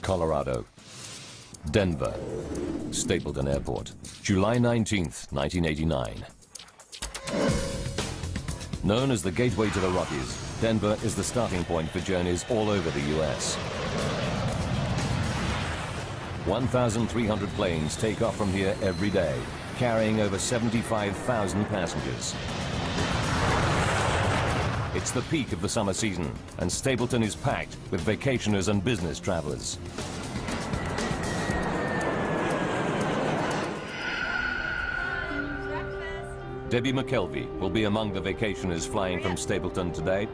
Colorado. Denver, Stapleton Airport, July 19th, 1989. Known as the gateway to the Rockies, Denver is the starting point for journeys all over the U.S. 1,300 planes take off from here every day, carrying over 75,000 passengers. It's the peak of the summer season, and Stapleton is packed with vacationers and business travelers. Debbie McKelvey will be among the vacationers flying from Stapleton today.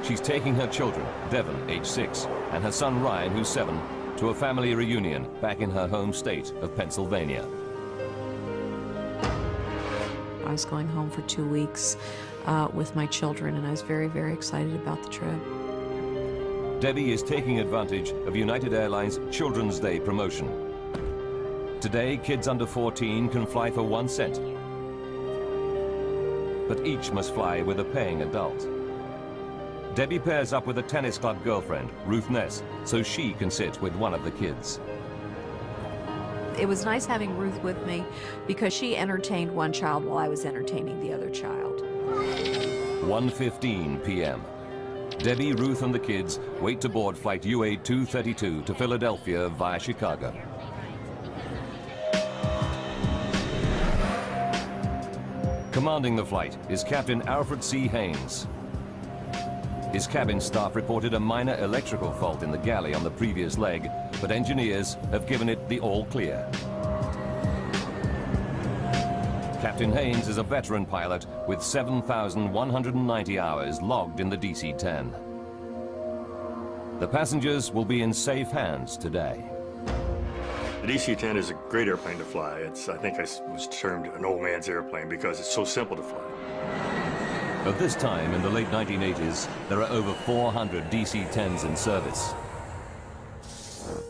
She's taking her children, Devon, age 6, and her son Ryan, who's 7, to a family reunion back in her home state of Pennsylvania. I was going home for 2 weeks with my children, and I was very, very excited about the trip. Debbie is taking advantage of United Airlines Children's Day promotion. Today, kids under 14 can fly for 1 cent, but each must fly with a paying adult. Debbie pairs up with a tennis club girlfriend, Ruth Ness, so she can sit with one of the kids. It was nice having Ruth with me because she entertained one child while I was entertaining the other child. 1:15 p.m. Debbie, Ruth, and the kids wait to board flight UA 232 to Philadelphia via Chicago. Commanding the flight is Captain Alfred C. Haynes. His cabin staff reported a minor electrical fault in the galley on the previous leg, but engineers have given it the all clear. Captain Haynes is a veteran pilot with 7,190 hours logged in the DC-10. The passengers will be in safe hands today. The DC-10 is a great airplane to fly. I think it was termed an old man's airplane because it's so simple to fly. At this time, in the late 1980s, there are over 400 DC-10s in service.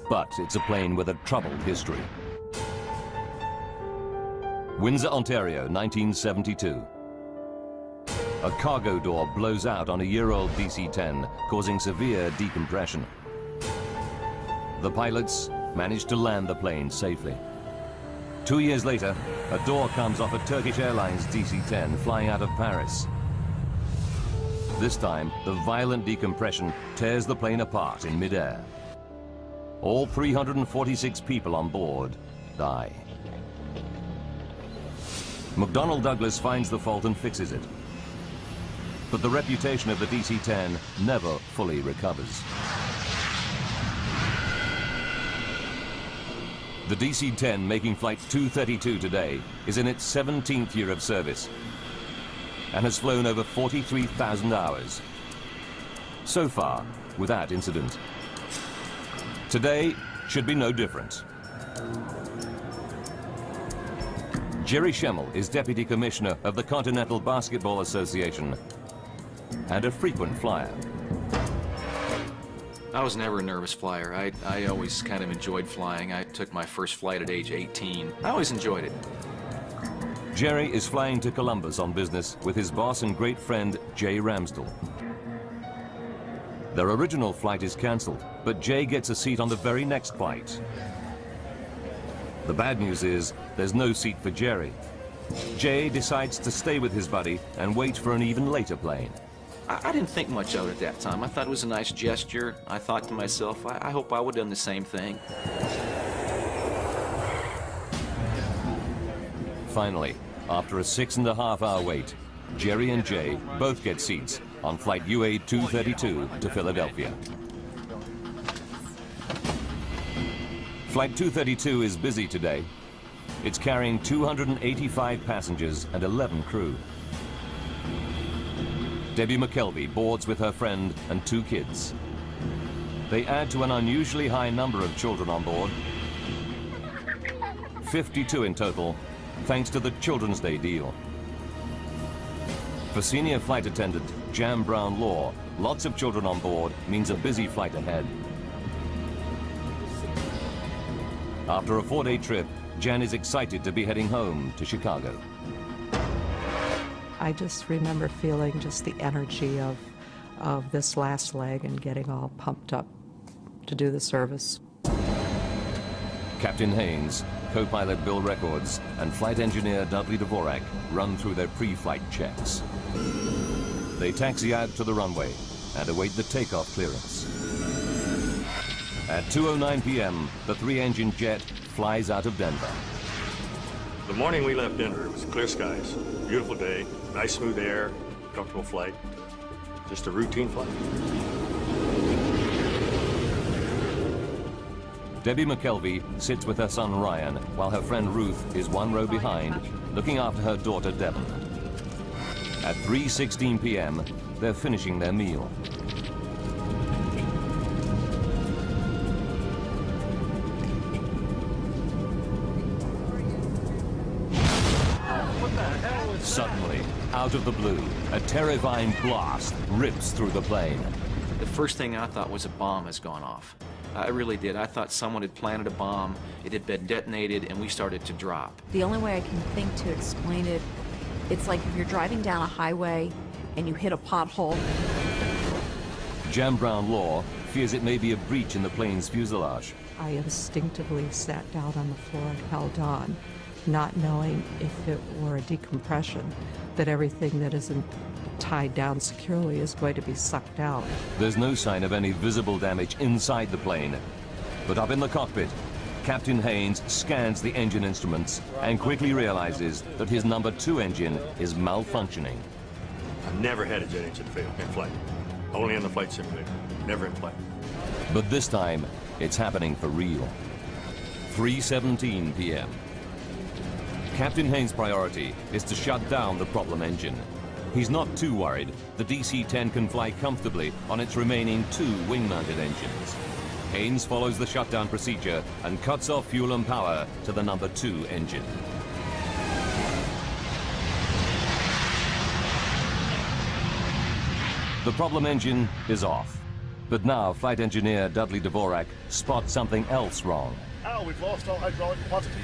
But it's a plane with a troubled history. Windsor, Ontario, 1972. A cargo door blows out on a year-old DC-10, causing severe decompression. The pilots managed to land the plane safely. 2 years later, a door comes off a Turkish Airlines DC-10 flying out of Paris. This time, the violent decompression tears the plane apart in midair. All 346 people on board die. McDonnell Douglas finds the fault and fixes it. But the reputation of the DC-10 never fully recovers. The DC-10 making flight 232 today is in its 17th year of service and has flown over 43,000 hours. So far, without incident. Today should be no different. Jerry Schemmel is Deputy Commissioner of the Continental Basketball Association and a frequent flyer. I was never a nervous flyer. I always kind of enjoyed flying. I took my first flight at age 18. I always enjoyed it. Jerry is flying to Columbus on business with his boss and great friend, Jay Ramsdell. Their original flight is cancelled, but Jay gets a seat on the very next flight. The bad news is there's no seat for Jerry. Jay decides to stay with his buddy and wait for an even later plane. I didn't think much of it at that time. I thought it was a nice gesture. I thought to myself, I hope I would have done the same thing. Finally, after a 6.5-hour wait, Jerry and Jay both get seats on flight UA 232 to Philadelphia. Flight 232 is busy today. It's carrying 285 passengers and 11 crew. Debbie McKelvey boards with her friend and 2 kids. They add to an unusually high number of children on board. 52 in total, thanks to the Children's Day deal. For senior flight attendant Jan Brown Law, lots of children on board means a busy flight ahead. After a 4-day trip, Jan is excited to be heading home to Chicago. I just remember feeling just the energy of this last leg and getting all pumped up to do the service. Captain Haynes, co-pilot Bill Records, and flight engineer Dudley Dvorak run through their pre-flight checks. They taxi out to the runway and await the takeoff clearance. At 2:09 p.m., the three-engine jet flies out of Denver. The morning we left Denver, it was clear skies, beautiful day, nice smooth air, comfortable flight, just a routine flight. Debbie McKelvey sits with her son Ryan, while her friend Ruth is one row behind, looking after her daughter Devon. At 3:16 p.m., they're finishing their meal. Suddenly, out of the blue, a terrifying blast rips through the plane. The first thing I thought was a bomb has gone off. I really did. I thought someone had planted a bomb, it had been detonated, and we started to drop. The only way I can think to explain it, it's like if you're driving down a highway and you hit a pothole. Jan Brown-Law fears it may be a breach in the plane's fuselage. I instinctively sat down on the floor and held on, not knowing if it were a decompression, that everything that isn't tied down securely is going to be sucked out. There's no sign of any visible damage inside the plane. But up in the cockpit, Captain Haynes scans the engine instruments and quickly realizes that his number 2 engine is malfunctioning. I've never had a jet engine fail in flight. Only in the flight simulator, never in flight. But this time, it's happening for real. 3:17 p.m. Captain Haynes' priority is to shut down the problem engine. He's not too worried. The DC-10 can fly comfortably on its remaining 2 wing-mounted engines. Haynes follows the shutdown procedure and cuts off fuel and power to the number 2 engine. The problem engine is off. But now flight engineer Dudley Dvorak spots something else wrong. Al, we've lost all hydraulic quantity.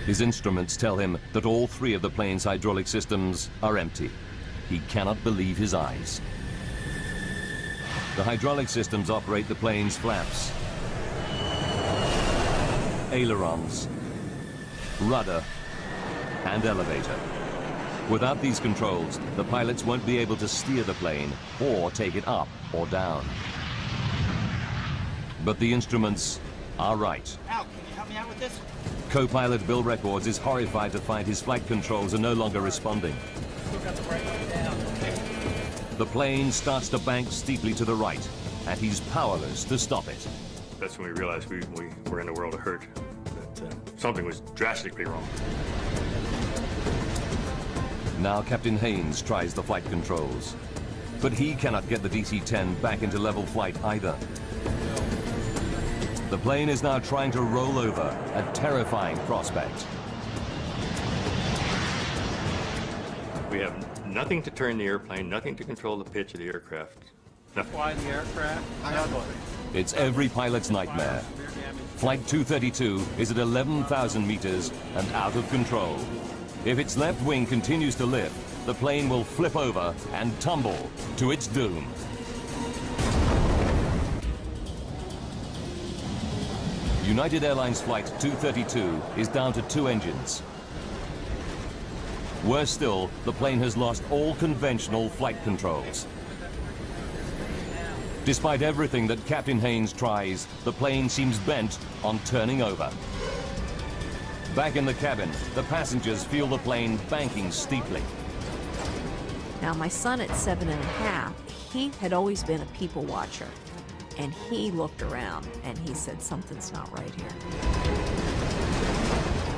His instruments tell him that all 3 of the plane's hydraulic systems are empty. He cannot believe his eyes. The hydraulic systems operate the plane's flaps, ailerons, rudder, and elevator. Without these controls, the pilots won't be able to steer the plane or take it up or down. But the instruments are right. Al, can you help me out with this? Co-pilot Bill Records is horrified to find his flight controls are no longer responding. The plane starts to bank steeply to the right, and he's powerless to stop it. That's when we realized we were in a world of hurt, that something was drastically wrong. Now Captain Haynes tries the flight controls, but he cannot get the DC-10 back into level flight either. The plane is now trying to roll over, a terrifying prospect. We have nothing to turn the airplane, nothing to control the pitch of the aircraft. Nothing. Fly the aircraft. It's every pilot's nightmare. Flight 232 is at 11,000 meters and out of control. If its left wing continues to lift, the plane will flip over and tumble to its doom. United Airlines Flight 232 is down to 2 engines. Worse still, the plane has lost all conventional flight controls. Despite everything that Captain Haynes tries, the plane seems bent on turning over. Back in the cabin, the passengers feel the plane banking steeply. Now, my son at 7½, he had always been a people watcher. And he looked around and he said, something's not right here.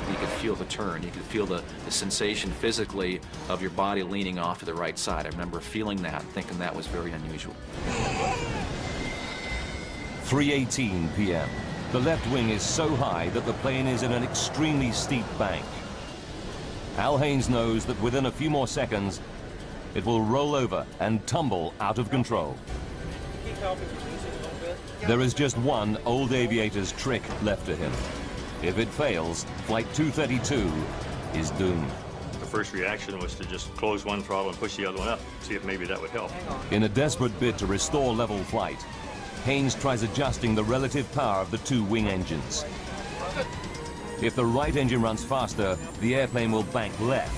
You could feel the turn. You could feel the sensation physically of your body leaning off to the right side. I remember feeling that and thinking that was very unusual. 3:18 p.m. The left wing is so high that the plane is in an extremely steep bank. Al Haynes knows that within a few more seconds, it will roll over and tumble out of control. There is just one old aviator's trick left to him. If it fails, Flight 232 is doomed. The first reaction was to just close one throttle and push the other one up, see if maybe that would help. In a desperate bid to restore level flight, Haynes tries adjusting the relative power of the two wing engines. If the right engine runs faster, the airplane will bank left,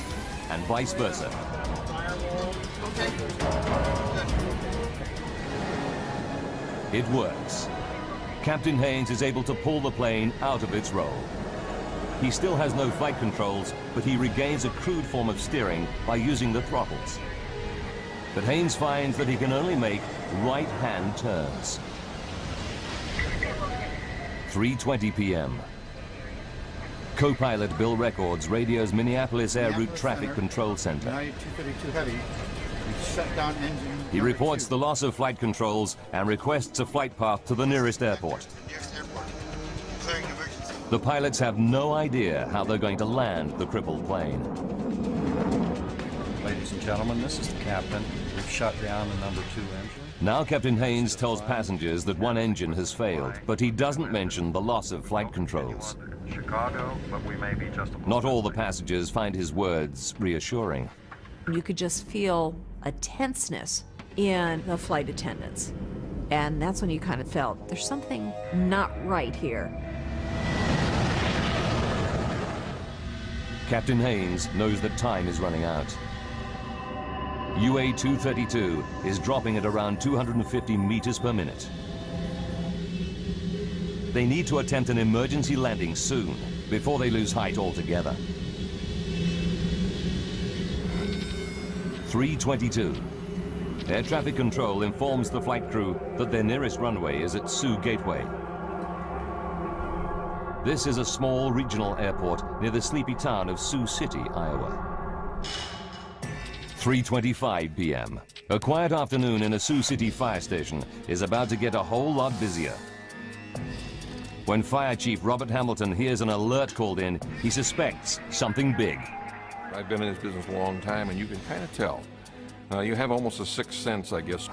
and vice versa. It works. Captain Haynes is able to pull the plane out of its roll. He still has no flight controls, but he regains a crude form of steering by using the throttles. But Haynes finds that he can only make right-hand turns. 3:20 p.m. Co-pilot Bill Records radios Minneapolis Air Route Traffic Control Center. 232 heavy. We've shut down engine. He reports the loss of flight controls and requests a flight path to the nearest airport. The pilots have no idea how they're going to land the crippled plane. Ladies and gentlemen, this is the captain. We've shut down the number 2 engine. Now Captain Haynes tells passengers that one engine has failed, but he doesn't mention the loss of flight controls. Chicago, but we may be just a little Not all the passengers find his words reassuring. You could just feel a tenseness in the flight attendants. And that's when you kind of felt there's something not right here. Captain Haynes knows that time is running out. UA-232 is dropping at around 250 meters per minute. They need to attempt an emergency landing soon, before they lose height altogether. 3:22. Air traffic control informs the flight crew that their nearest runway is at Sioux Gateway. This is a small regional airport near the sleepy town of Sioux City, Iowa. 3:25 p.m. A quiet afternoon in a Sioux City fire station is about to get a whole lot busier. When Fire Chief Robert Hamilton hears an alert called in, he suspects something big. I've been in this business a long time, and you can kind of tell. You have almost a sixth sense, I guess.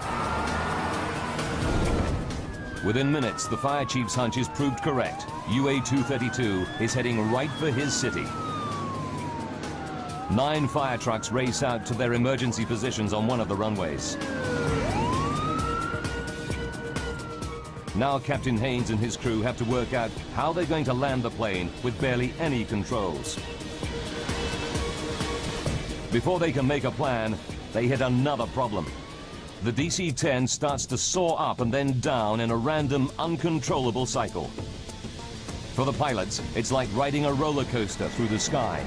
Within minutes, the fire chief's hunch is proved correct. UA-232 is heading right for his city. 9 fire trucks race out to their emergency positions on one of the runways. Now Captain Haynes and his crew have to work out how they're going to land the plane with barely any controls. Before they can make a plan, they hit another problem. The DC-10 starts to soar up and then down in a random, uncontrollable cycle. For the pilots, it's like riding a roller coaster through the sky.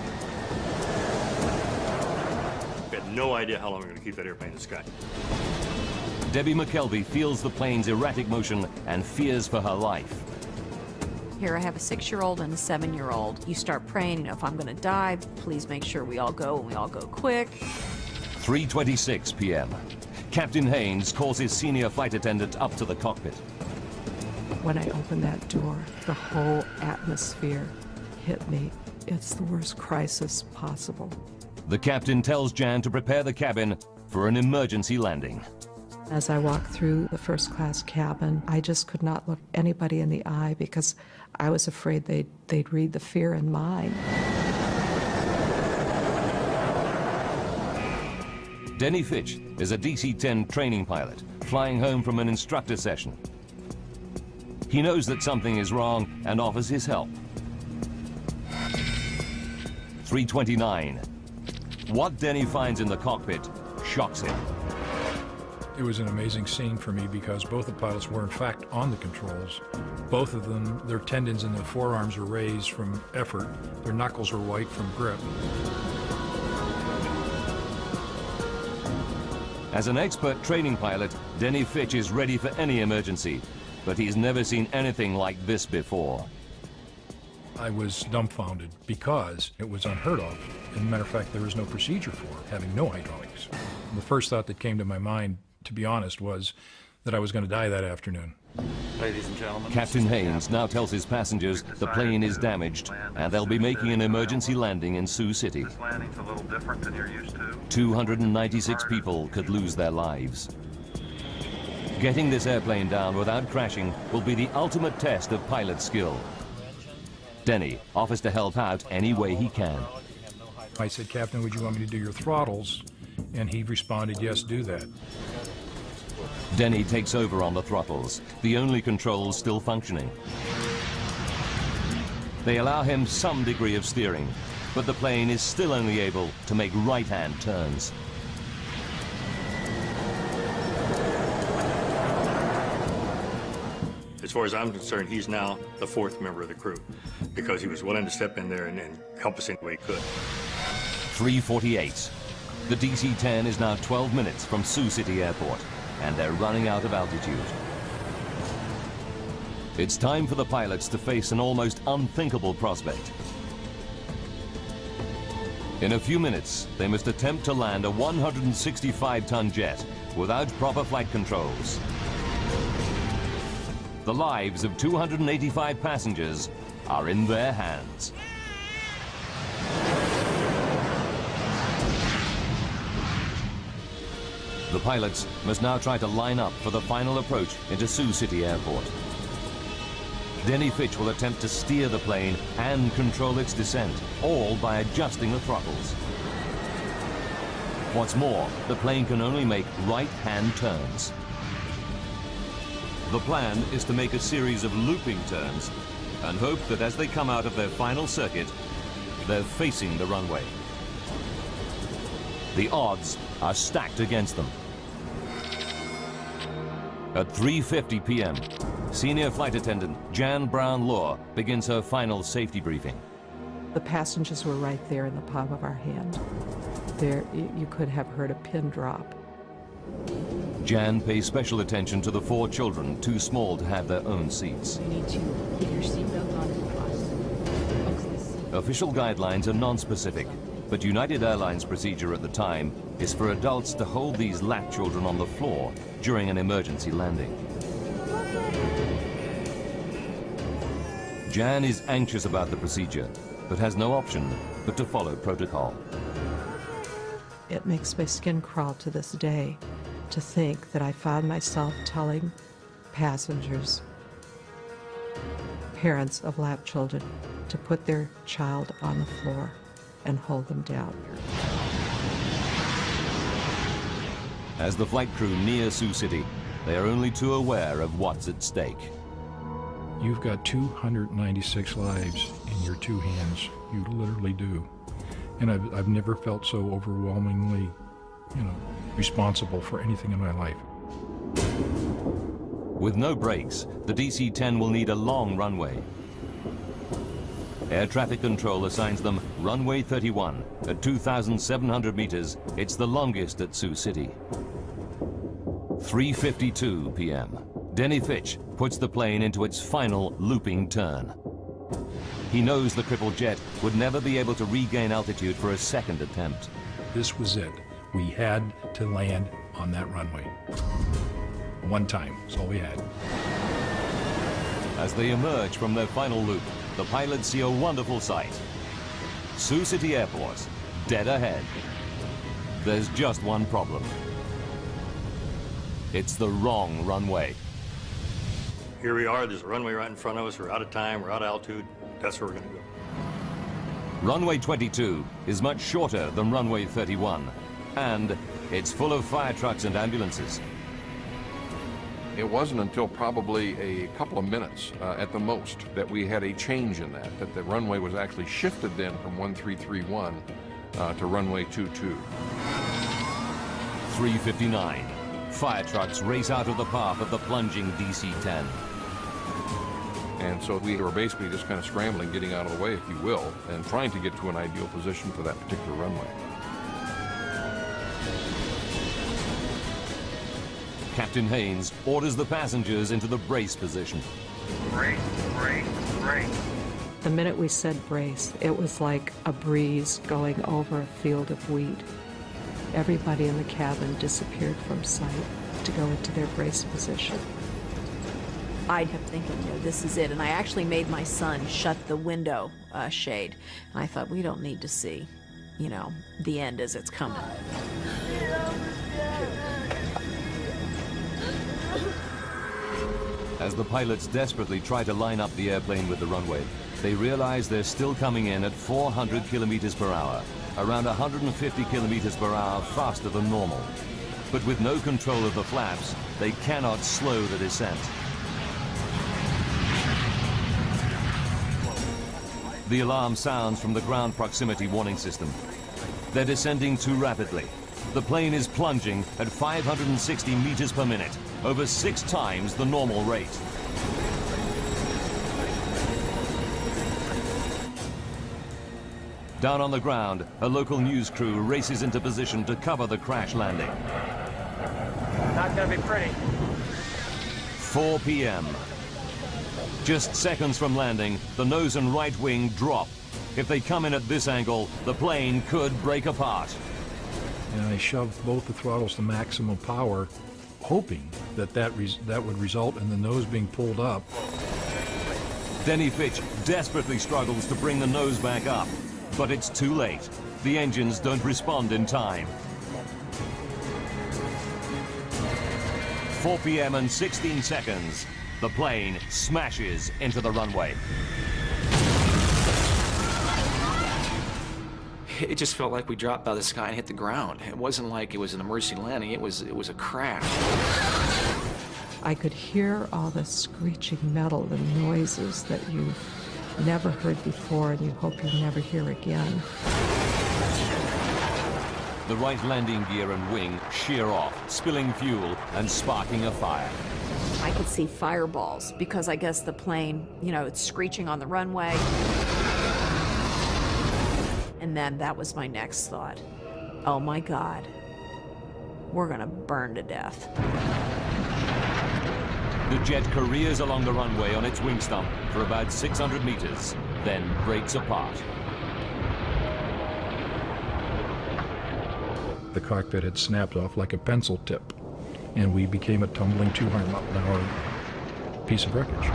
We had no idea how long we were going to keep that airplane in the sky. Debbie McKelvey feels the plane's erratic motion and fears for her life. Here I have a 6-year-old and a 7-year-old. You start praying, if I'm going to die, please make sure we all go and we all go quick. 3:26 p.m. Captain Haynes calls his senior flight attendant up to the cockpit. When I opened that door, the whole atmosphere hit me. It's the worst crisis possible. The captain tells Jan to prepare the cabin for an emergency landing. As I walked through the first-class cabin, I just could not look anybody in the eye because I was afraid they'd read the fear in mine. Denny Fitch is a DC-10 training pilot flying home from an instructor session. He knows that something is wrong and offers his help. 3:29. What Denny finds in the cockpit shocks him. It was an amazing scene for me because both the pilots were in fact on the controls. Both of them, their tendons in their forearms were raised from effort. Their knuckles were white from grip. As an expert training pilot, Denny Fitch is ready for any emergency, but he's never seen anything like this before. I was dumbfounded because it was unheard of. As a matter of fact, there was no procedure for it, having no hydraulics. The first thought that came to my mind, to be honest, was that I was going to die that afternoon. Ladies and gentlemen, Captain Haynes now tells his passengers the plane is damaged and they'll be making an emergency landing in Sioux City. This landing's a little different than you're used to. 296 people could lose their lives. Getting this airplane down without crashing will be the ultimate test of pilot skill. Denny offers to help out any way he can. I said, "Captain, would you want me to do your throttles?" And he responded, "Yes, do that." Denny takes over on the throttles, the only controls still functioning. They allow him some degree of steering, but the plane is still only able to make right-hand turns. As far as I'm concerned, he's now the fourth member of the crew because he was willing to step in there and help us any way he could. 3:48. The DC-10 is now 12 minutes from Sioux City Airport, and they're running out of altitude. It's time for the pilots to face an almost unthinkable prospect. In a few minutes, they must attempt to land a 165-ton jet without proper flight controls. The lives of 285 passengers are in their hands. The pilots must now try to line up for the final approach into Sioux City Airport. Denny Fitch will attempt to steer the plane and control its descent, all by adjusting the throttles. What's more, the plane can only make right-hand turns. The plan is to make a series of looping turns and hope that as they come out of their final circuit, they're facing the runway. The odds are stacked against them. At 3:50 p.m., Senior Flight Attendant Jan Brown-Law begins her final safety briefing. The passengers were right there in the palm of our hand. There, you could have heard a pin drop. Jan pays special attention to the 4 children too small to have their own seats. You need to keep your seatbelt on and cross. Official guidelines are non-specific, but United Airlines procedure at the time is for adults to hold these lat children on the floor during an emergency landing. Jan is anxious about the procedure, but has no option but to follow protocol. It makes my skin crawl to this day to think that I found myself telling passengers, parents of lap children, to put their child on the floor and hold them down. As the flight crew near Sioux City, they are only too aware of what's at stake. You've got 296 lives in your 2 hands. You literally do. And I've never felt so overwhelmingly, responsible for anything in my life. With no brakes, the DC-10 will need a long runway. Air traffic control assigns them runway 31 at 2,700 meters. It's the longest at Sioux City. 3:52 p.m. Denny Fitch puts the plane into its final looping turn. He knows the crippled jet would never be able to regain altitude for a second attempt. This was it. We had to land on that runway. One time, that's all we had. As they emerge from their final loop, the pilots see a wonderful sight. Sioux City Airport, dead ahead. There's just one problem. It's the wrong runway. Here we are, there's a runway right in front of us, we're out of time, we're out of altitude, that's where we're gonna go. Runway 22 is much shorter than runway 31, and it's full of fire trucks and ambulances. It wasn't until probably a couple of minutes at the most that we had a change in that the runway was actually shifted then from 1331 to runway 22. 3:59. Fire trucks race out of the path of the plunging DC-10. And so we were basically just kind of scrambling, getting out of the way, if you will, and trying to get to an ideal position for that particular runway. Captain Haynes orders the passengers into the brace position. Brace, brace, brace. The minute we said brace, it was like a breeze going over a field of wheat. Everybody in the cabin disappeared from sight to go into their brace position. I kept thinking, this is it. And I actually made my son shut the window shade. And I thought, we don't need to see, the end as it's coming. As the pilots desperately try to line up the airplane with the runway, they realize they're still coming in at 400 kilometers per hour, around 150 kilometers per hour faster than normal. But with no control of the flaps, they cannot slow the descent. The alarm sounds from the ground proximity warning system. They're descending too rapidly. The plane is plunging at 560 meters per minute, over 6 times the normal rate. Down on the ground, a local news crew races into position to cover the crash landing. Not gonna be pretty. 4 p.m. Just seconds from landing, the nose and right wing drop. If they come in at this angle, the plane could break apart. And I shoved both the throttles to maximum power, hoping that that would result in the nose being pulled up. Denny Fitch desperately struggles to bring the nose back up, but it's too late. The engines don't respond in time. 4 p.m. and 16 seconds. The plane smashes into the runway. It just felt like we dropped out of the sky and hit the ground. It wasn't like it was an emergency landing. It was a crash. I could hear all the screeching metal and noises that you've never heard before and you hope you'll never hear again. The right landing gear and wing shear off, spilling fuel and sparking a fire. I could see fireballs because I guess the plane, you know, it's screeching on the runway. And then that was my next thought. Oh my God, we're gonna burn to death. The jet careers along the runway on its wing stump for about 600 meters, then breaks apart. The cockpit had snapped off like a pencil tip, and we became a tumbling 200-mile-an-hour piece of wreckage.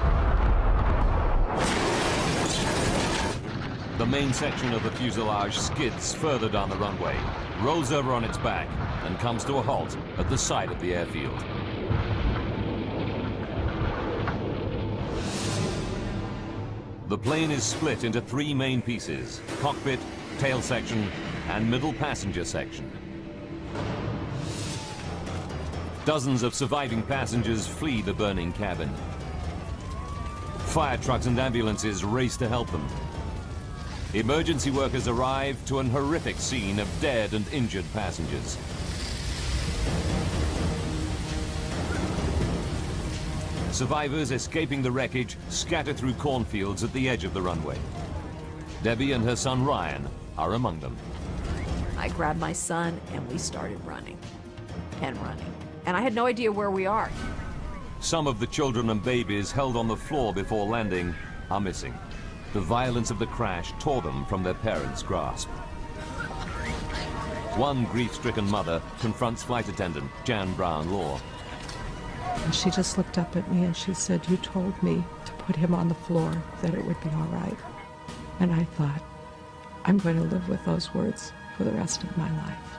The main section of the fuselage skids further down the runway, rolls over on its back, and comes to a halt at the side of the airfield. The plane is split into 3 main pieces: cockpit, tail section, and middle passenger section. Dozens of surviving passengers flee the burning cabin. Fire trucks and ambulances race to help them. Emergency workers arrive to an horrific scene of dead and injured passengers. Survivors escaping the wreckage scatter through cornfields at the edge of the runway. Debbie and her son Ryan are among them. I grabbed my son and we started running and running. And I had no idea where we are. Some of the children and babies held on the floor before landing are missing. The violence of the crash tore them from their parents' grasp. One grief-stricken mother confronts flight attendant Jan Brown-Law. And she just looked up at me and she said, "You told me to put him on the floor, that it would be all right." And I thought, I'm going to live with those words for the rest of my life.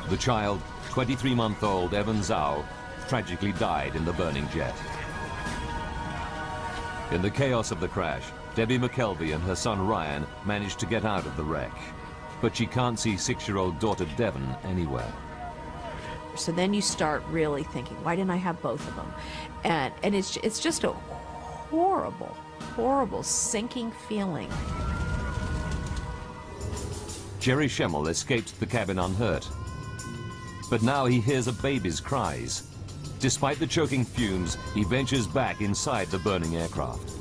The child, 23-month-old Evan Zhao, tragically died in the burning jet. In the chaos of the crash, Debbie McKelvey and her son Ryan managed to get out of the wreck. But she can't see 6-year-old daughter Devon anywhere. So then you start really thinking, why didn't I have both of them? And it's just a horrible, horrible sinking feeling. Jerry Schemmel escaped the cabin unhurt. But now he hears a baby's cries. Despite the choking fumes, he ventures back inside the burning aircraft.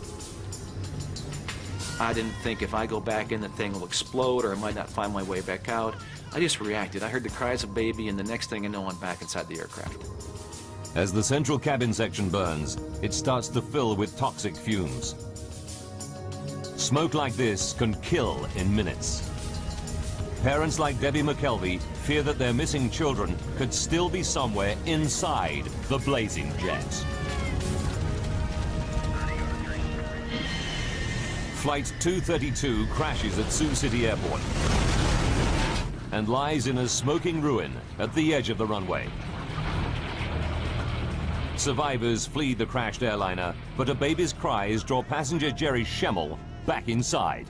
I didn't think if I go back in, the thing will explode or I might not find my way back out. I just reacted. I heard the cries of baby, and the next thing I know, I'm back inside the aircraft. As the central cabin section burns, it starts to fill with toxic fumes. Smoke like this can kill in minutes. Parents like Debbie McKelvey fear that their missing children could still be somewhere inside the blazing jet. Flight 232 crashes at Sioux City Airport and lies in a smoking ruin at the edge of the runway. Survivors flee the crashed airliner, but a baby's cries draw passenger Jerry Schemmel back inside.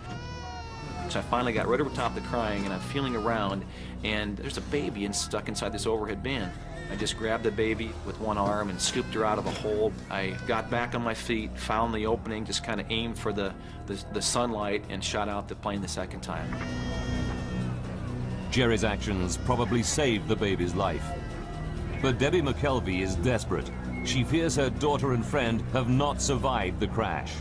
So I finally got right over top of the crying, and I'm feeling around, and there's a baby stuck inside this overhead bin. I just grabbed the baby with one arm and scooped her out of the hole. I got back on my feet, found the opening, just kind of aimed for the sunlight and shot out the plane the second time. Jerry's actions probably saved the baby's life. But Debbie McKelvey is desperate. She fears her daughter and friend have not survived the crash.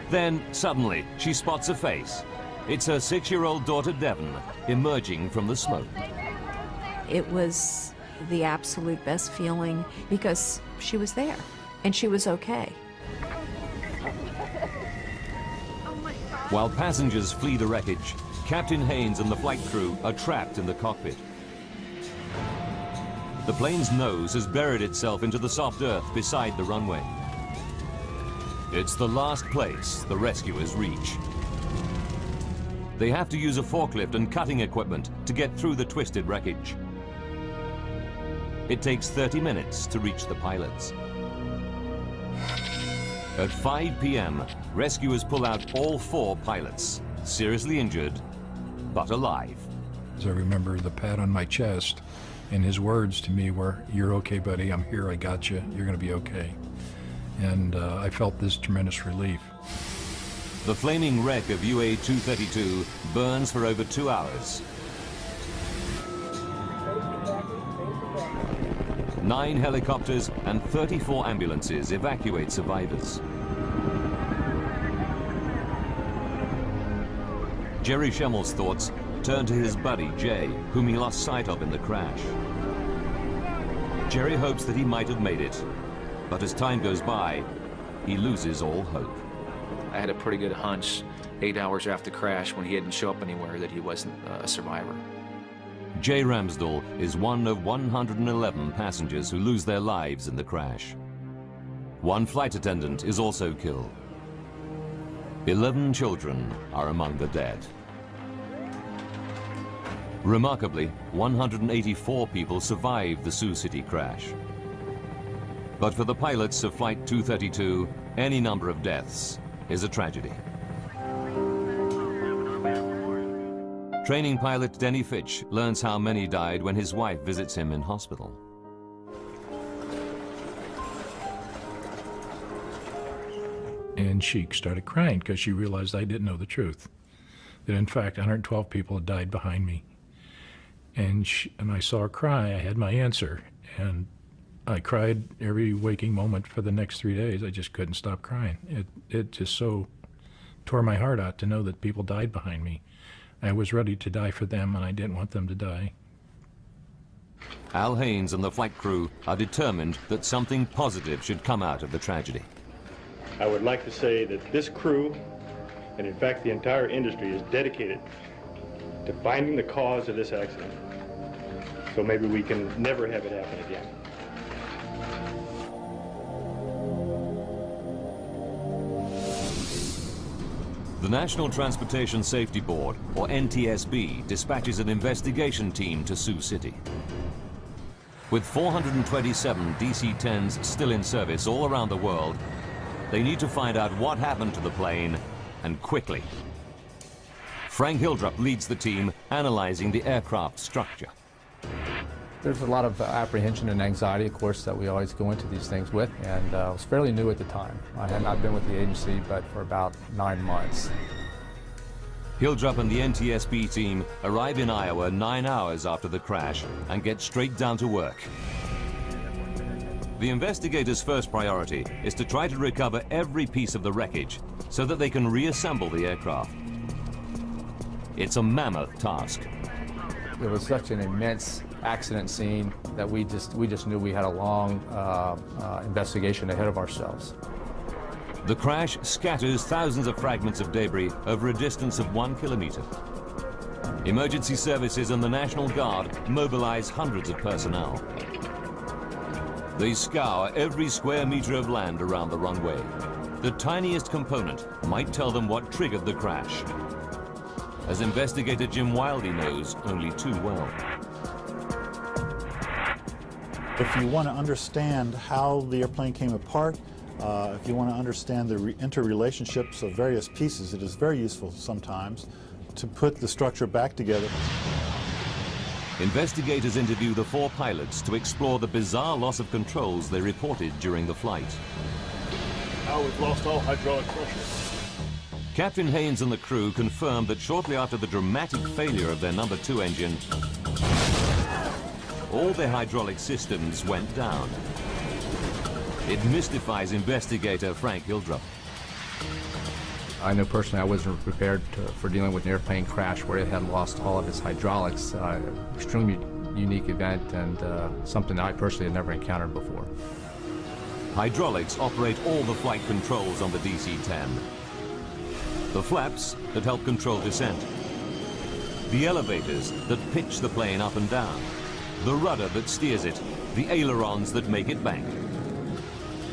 Then, suddenly, she spots a face. It's her 6-year-old daughter, Devon, emerging from the smoke. It was the absolute best feeling because she was there and she was okay. While passengers flee the wreckage, Captain Haynes and the flight crew are trapped in the cockpit. The plane's nose has buried itself into the soft earth beside the runway. It's the last place the rescuers reach. They have to use a forklift and cutting equipment to get through the twisted wreckage. It takes 30 minutes to reach the pilots. At 5 p.m., rescuers pull out all 4 pilots, seriously injured, but alive. I remember the pat on my chest, and his words to me were, "You're okay, buddy, I'm here, I got you, you're gonna be okay." And I felt this tremendous relief. The flaming wreck of UA-232 burns for over 2 hours. 9 helicopters and 34 ambulances evacuate survivors. Jerry Schemmel's thoughts turn to his buddy, Jay, whom he lost sight of in the crash. Jerry hopes that he might have made it, but as time goes by, he loses all hope. I had a pretty good hunch 8 hours after the crash, when he didn't show up anywhere, that he wasn't a survivor. Jay Ramsdell is one of 111 passengers who lose their lives in the crash. 1 flight attendant is also killed. 11 children are among the dead. Remarkably, 184 people survived the Sioux City crash. But for the pilots of Flight 232, any number of deaths is a tragedy. Training pilot Denny Fitch learns how many died when his wife visits him in hospital. And she started crying because she realized I didn't know the truth. That in fact 112 people had died behind me. And I saw her cry. I had my answer. And I cried every waking moment for the next 3 days. I just couldn't stop crying. It just so tore my heart out to know that people died behind me. I was ready to die for them, and I didn't want them to die. Al Haynes and the flight crew are determined that something positive should come out of the tragedy. I would like to say that this crew, and in fact the entire industry, is dedicated to finding the cause of this accident. So maybe we can never have it happen again. The National Transportation Safety Board, or NTSB, dispatches an investigation team to Sioux City. With 427 DC-10s still in service all around the world, they need to find out what happened to the plane, and quickly. Frank Hildrup leads the team analyzing the aircraft structure. There's a lot of apprehension and anxiety, of course, that we always go into these things with, and I was fairly new at the time. I had not been with the agency but for about 9 months. Hildrup and the NTSB team arrive in Iowa 9 hours after the crash and get straight down to work. The investigators' first priority is to try to recover every piece of the wreckage so that they can reassemble the aircraft. It's a mammoth task. It was such an immense accident scene that we just knew we had a long investigation ahead of ourselves. The crash scatters thousands of fragments of debris over a distance of 1 kilometer. Emergency services and the National Guard mobilize hundreds of personnel. They scour every square meter of land around the runway. The tiniest component might tell them what triggered the crash. As investigator Jim Wildey knows only too well. If you want to understand how the airplane came apart, if you want to understand the interrelationships of various pieces, it is very useful sometimes to put the structure back together. Investigators interview the 4 pilots to explore the bizarre loss of controls they reported during the flight. Now we've lost all hydraulic pressure. Captain Haynes and the crew confirmed that shortly after the dramatic failure of their number 2 engine, all their hydraulic systems went down. It mystifies investigator Frank Hildrup. I know personally I wasn't prepared for dealing with an airplane crash where it had lost all of its hydraulics. Extremely unique event and something I personally had never encountered before. Hydraulics operate all the flight controls on the DC-10. The flaps that help control descent. The elevators that pitch the plane up and down. The rudder that steers it. The ailerons that make it bank.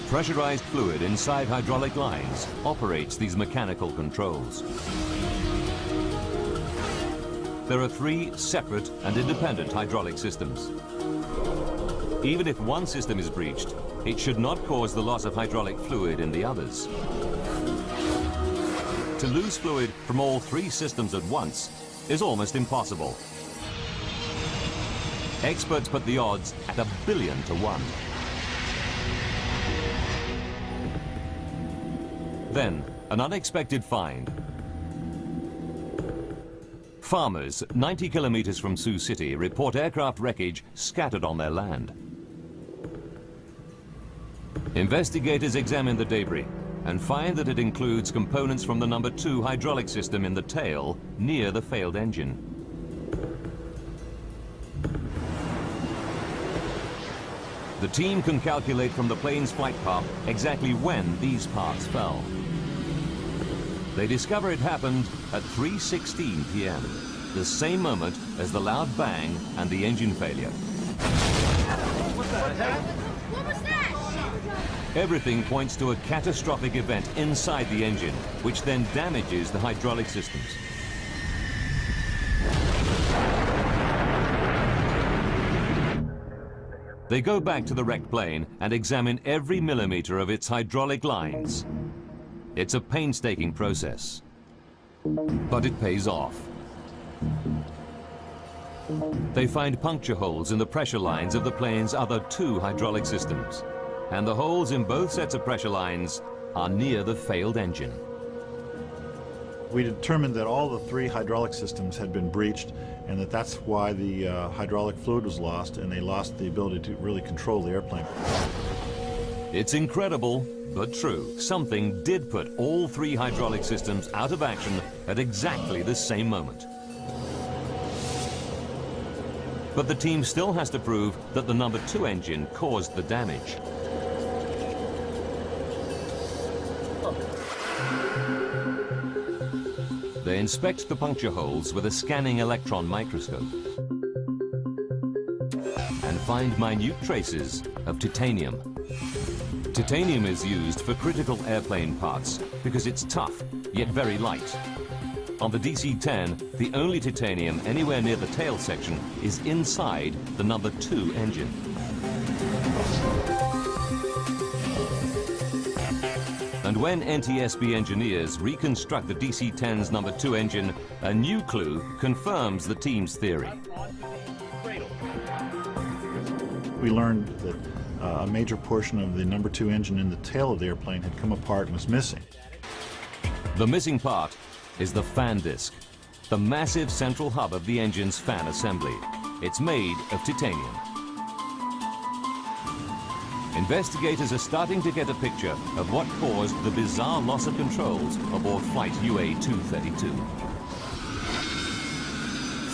Pressurized fluid inside hydraulic lines operates these mechanical controls. There are 3 separate and independent hydraulic systems. Even if one system is breached, it should not cause the loss of hydraulic fluid in the others. To lose fluid from all 3 systems at once is almost impossible. Experts put the odds at 1 billion to 1. Then, an unexpected find. Farmers 90 kilometers from Sioux City report aircraft wreckage scattered on their land. Investigators examine the debris and find that it includes components from the number 2 hydraulic system in the tail near the failed engine. The team can calculate from the plane's flight path exactly when these parts fell. They discover it happened at 3:16 p.m., the same moment as the loud bang and the engine failure. What was that? Everything points to a catastrophic event inside the engine, which then damages the hydraulic systems. They go back to the wrecked plane and examine every millimeter of its hydraulic lines. It's a painstaking process, but it pays off. They find puncture holes in the pressure lines of the plane's other 2 hydraulic systems, and the holes in both sets of pressure lines are near the failed engine. We determined that all the 3 hydraulic systems had been breached, and that's why the hydraulic fluid was lost, and they lost the ability to really control the airplane. It's incredible, but true. Something did put all 3 hydraulic systems out of action at exactly the same moment. But the team still has to prove that the number 2 engine caused the damage. They inspect the puncture holes with a scanning electron microscope and find minute traces of titanium. Titanium is used for critical airplane parts because it's tough, yet very light. On the DC-10, the only titanium anywhere near the tail section is inside the number 2 engine. And when NTSB engineers reconstruct the DC-10's number 2 engine, a new clue confirms the team's theory. We learned that a major portion of the number 2 engine in the tail of the airplane had come apart and was missing. The missing part is the fan disc, the massive central hub of the engine's fan assembly. It's made of titanium. Investigators are starting to get a picture of what caused the bizarre loss of controls aboard flight UA-232.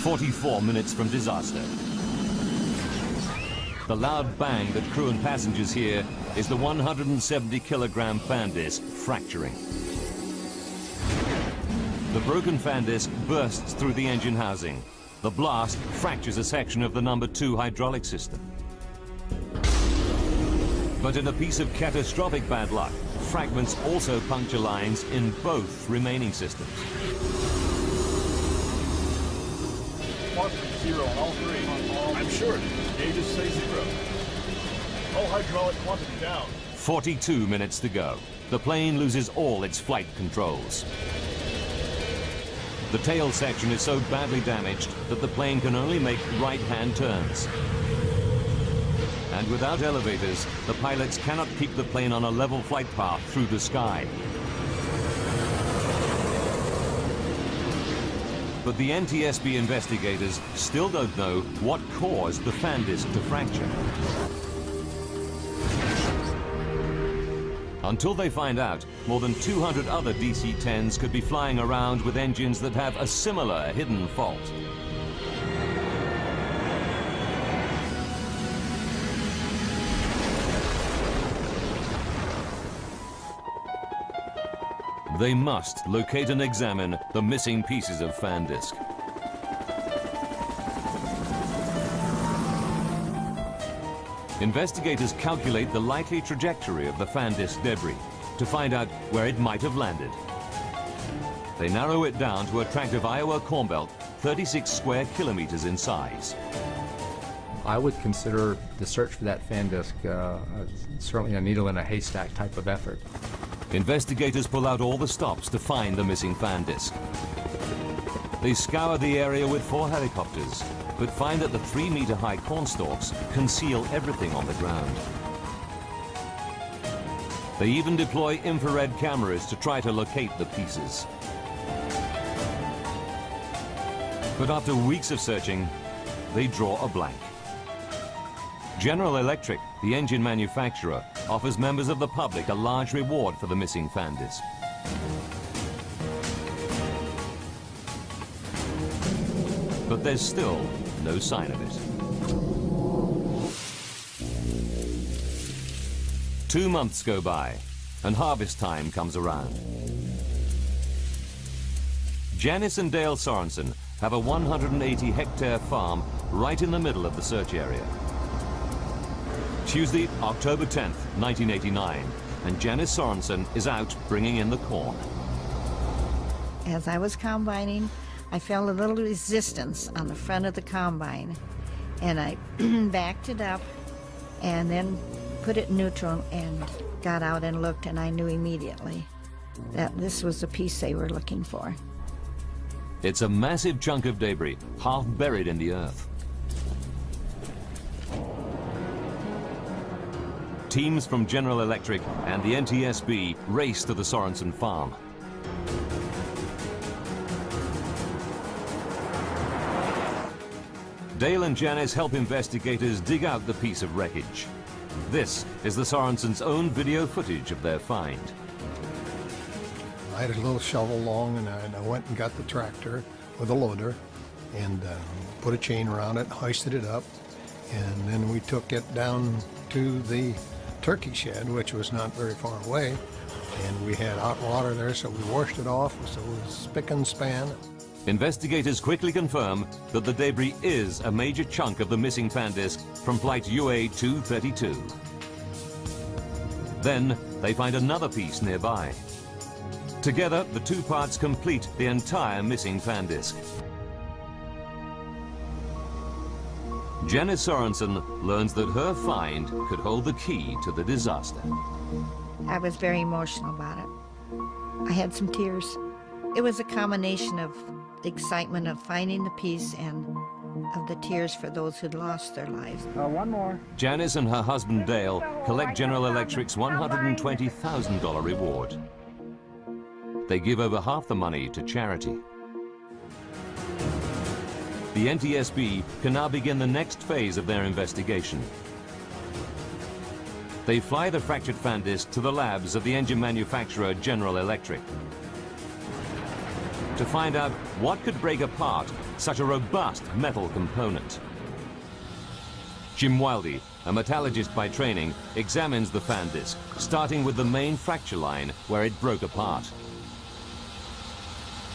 44 minutes from disaster. The loud bang that crew and passengers hear is the 170-kilogram fan disc fracturing. The broken fan disc bursts through the engine housing. The blast fractures a section of the number 2 hydraulic system. But in a piece of catastrophic bad luck, fragments also puncture lines in both remaining systems. Quantity 0 on all 3. I'm sure. Gauges say 0. All hydraulic quantity down. 42 minutes to go. The plane loses all its flight controls. The tail section is so badly damaged that the plane can only make right-hand turns. And without elevators, the pilots cannot keep the plane on a level flight path through the sky. But the NTSB investigators still don't know what caused the fan disc to fracture. Until they find out, more than 200 other DC-10s could be flying around with engines that have a similar hidden fault. They must locate and examine the missing pieces of fan disc. Investigators calculate the likely trajectory of the fan disc debris to find out where it might have landed. They narrow it down to a tract of Iowa corn belt 36 square kilometers in size. I would consider the search for that fan disc certainly a needle in a haystack type of effort. Investigators pull out all the stops to find the missing fan disc. They scour the area with 4 helicopters, but find that the 3-meter-high corn stalks conceal everything on the ground. They even deploy infrared cameras to try to locate the pieces. But after weeks of searching, they draw a blank. General Electric, the engine manufacturer, offers members of the public a large reward for the missing fan disc. But there's still no sign of it. 2 months go by, and harvest time comes around. Janice and Dale Sorensen have a 180-hectare farm right in the middle of the search area. Tuesday, October 10th, 1989, and Janice Sorensen is out bringing in the corn. As I was combining, I felt a little resistance on the front of the combine, and I backed it up and then put it in neutral and got out and looked, and I knew immediately that this was the piece they were looking for. It's a massive chunk of debris, half buried in the earth. Teams from General Electric and the NTSB race to the Sorensen farm. Dale and Janice help investigators dig out the piece of wreckage. This is the Sorensens' own video footage of their find. I had a little shovel long, and I went and got the tractor with a loader and put a chain around it, hoisted it up, and then we took it down to the turkey shed, which was not very far away, and we had hot water there, so we washed it off, so it was spick and span. Investigators quickly confirm that the debris is a major chunk of the missing fan disc from flight UA-232. Then they find another piece nearby. Together, the 2 parts complete the entire missing fan disc. Janice Sorensen learns that her find could hold the key to the disaster. I was very emotional about it. I had some tears. It was a combination of the excitement of finding the piece and of the tears for those who'd lost their lives. One more. Janice and her husband Dale collect General Electric's $120,000 reward. They give over half the money to charity. The NTSB can now begin the next phase of their investigation. They fly the fractured fan disc to the labs of the engine manufacturer General Electric to find out what could break apart such a robust metal component. Jim Wildy, a metallurgist by training, examines the fan disc, starting with the main fracture line where it broke apart.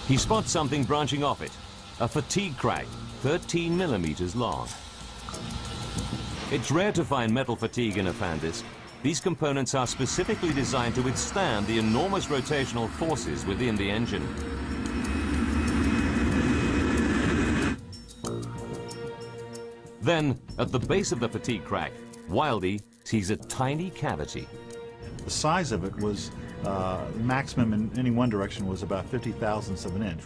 He spots something branching off it, a fatigue crack 13 millimeters long. It's rare to find metal fatigue in a fan disc. These components are specifically designed to withstand the enormous rotational forces within the engine. Then, at the base of the fatigue crack, Wildy sees a tiny cavity. The size of it was, maximum in any one direction was about 50 thousandths of an inch.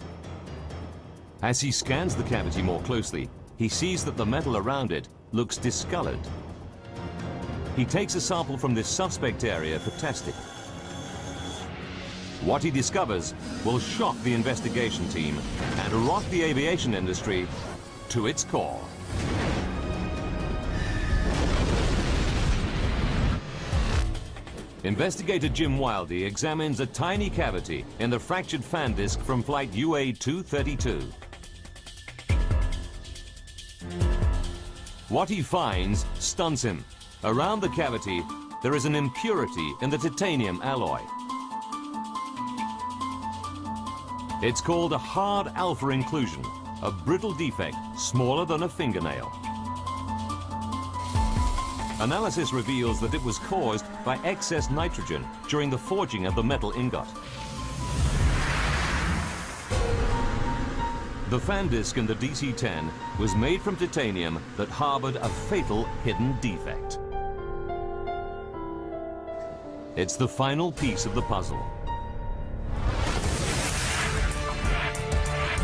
As he scans the cavity more closely, he sees that the metal around it looks discolored. He takes a sample from this suspect area for testing. What he discovers will shock the investigation team and rock the aviation industry to its core. Investigator Jim Wildey examines a tiny cavity in the fractured fan disc from flight UA-232. What he finds stuns him. Around the cavity, there is an impurity in the titanium alloy. It's called a hard alpha inclusion, a brittle defect smaller than a fingernail. Analysis reveals that it was caused by excess nitrogen during the forging of the metal ingot. The fan disc in the DC-10 was made from titanium that harbored a fatal hidden defect. It's the final piece of the puzzle.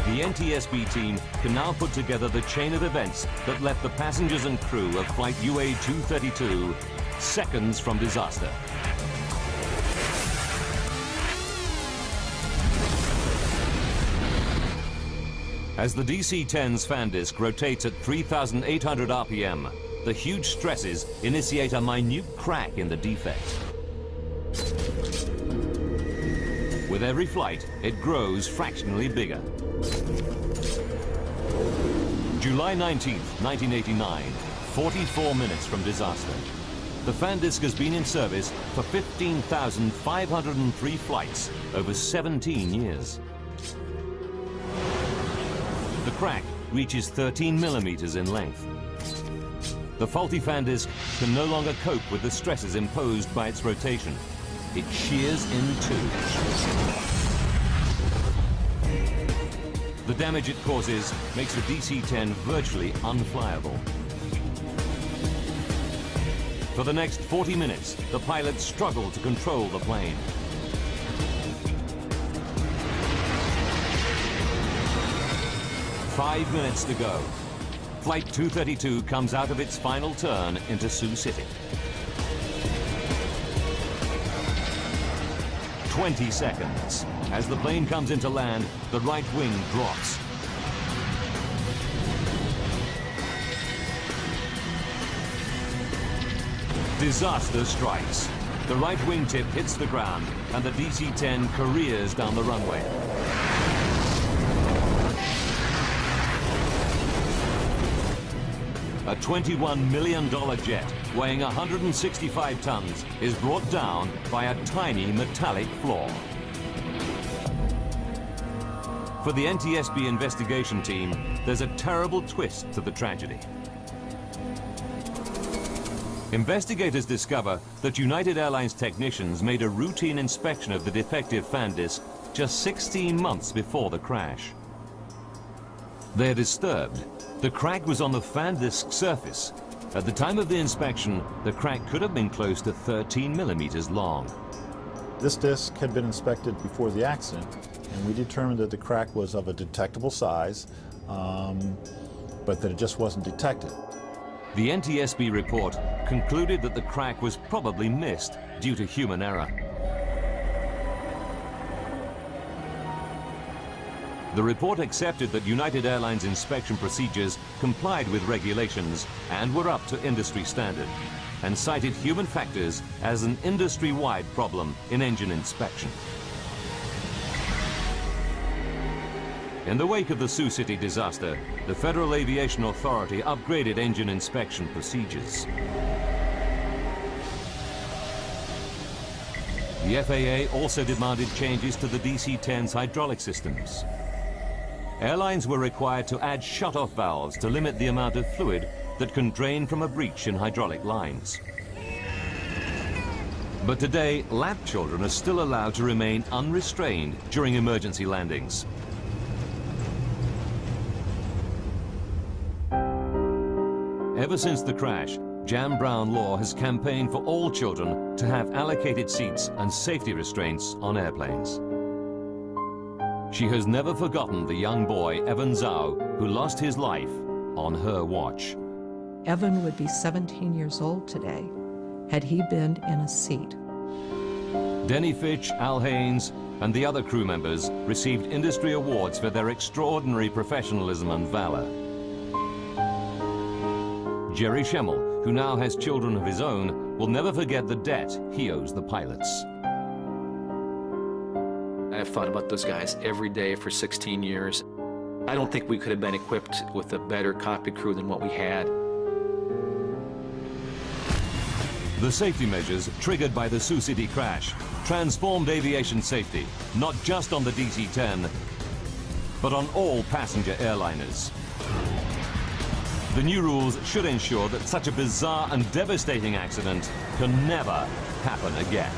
The NTSB team can now put together the chain of events that left the passengers and crew of flight UA-232 seconds from disaster. As the DC-10's fan disc rotates at 3,800 RPM, the huge stresses initiate a minute crack in the defect. With every flight, it grows fractionally bigger. July 19th, 1989, 44 minutes from disaster. The fan disc has been in service for 15,503 flights over 17 years. The crack reaches 13 millimeters in length. The faulty fan disc can no longer cope with the stresses imposed by its rotation. It shears in two. The damage it causes makes the DC-10 virtually unflyable. For the next 40 minutes, the pilots struggle to control the plane. Five minutes to go. Flight 232 comes out of its final turn into Sioux City. 20 seconds. As the plane comes into land, the right wing drops. Disaster strikes. The right wingtip hits the ground, and the DC-10 careers down the runway. A $21 million jet weighing 165 tons is brought down by a tiny metallic flaw. For the NTSB investigation team, there's a terrible twist to the tragedy. Investigators discover that United Airlines technicians made a routine inspection of the defective fan disc just 16 months before the crash. They're disturbed. The crack was on the fan disc surface. At the time of the inspection, the crack could have been close to 13 millimeters long. This disc had been inspected before the accident, and we determined that the crack was of a detectable size, but that it just wasn't detected. The NTSB report concluded that the crack was probably missed due to human error. The report accepted that United Airlines inspection procedures complied with regulations and were up to industry standard, and cited human factors as an industry-wide problem in engine inspection. In the wake of the Sioux City disaster, the Federal Aviation Authority upgraded engine inspection procedures. The FAA also demanded changes to the DC-10's hydraulic systems. Airlines were required to add shut-off valves to limit the amount of fluid that can drain from a breach in hydraulic lines. But today, lab children are still allowed to remain unrestrained during emergency landings. Ever since the crash, Jan Brown Law has campaigned for all children to have allocated seats and safety restraints on airplanes. She has never forgotten the young boy, Evan Zhao, who lost his life on her watch. Evan would be 17 years old today had he been in a seat. Denny Fitch, Al Haynes, and the other crew members received industry awards for their extraordinary professionalism and valor. Jerry Schemmel, who now has children of his own, will never forget the debt he owes the pilots. I've thought about those guys every day for 16 years. I don't think we could have been equipped with a better cockpit crew than what we had. The safety measures triggered by the Sioux City crash transformed aviation safety, not just on the DC-10, but on all passenger airliners. The new rules should ensure that such a bizarre and devastating accident can never happen again.